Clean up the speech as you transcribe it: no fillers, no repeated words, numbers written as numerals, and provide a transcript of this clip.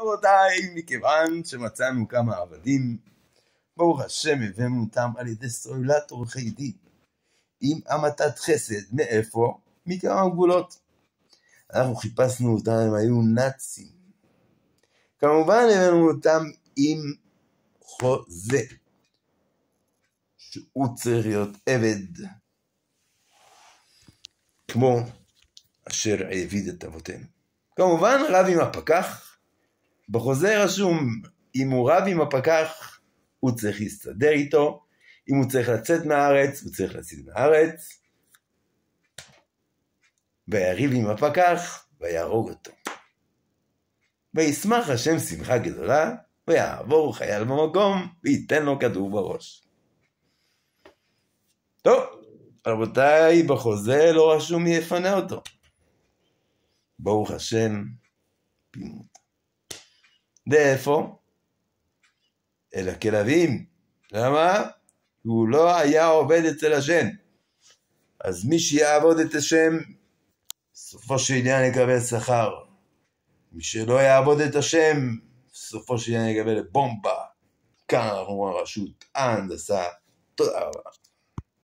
רבותיי, מכיוון שמצאנו כמה עבדים, ברוך השם הבאנו אותם על ידי סוללת עורכי דין, עם המתת חסד. מאיפה? מכמה גבולות. אנחנו חיפשנו אותם, הם היו נאצים. כמובן הבאנו אותם עם חוזה, שהוא צריך להיות עבד, כמו אשר העביד את אבותינו. כמובן רב עם הפקח, בחוזה רשום, אם הוא רב עם הפקח, הוא צריך להסתדר איתו, אם הוא צריך לצאת מהארץ, הוא צריך לצאת מהארץ, ויריב עם הפקח, ויהרוג אותו. וישמח השם שמחה גדולה, ויעבור חייל במקום, וייתן לו כדור בראש. טוב, רבותיי, בחוזה לא רשום מי יפנה אותו. ברוך השם, פינו אותו. ואיפה? אל הכלבים. למה? הוא לא היה עובד אצל השם. אז מי שיעבוד את השם, סופו של עניין יקבל שכר. מי שלא יעבוד את השם, סופו של עניין יקבל בומבה. כאן אנחנו הרשות ההנדסה. תודה רבה.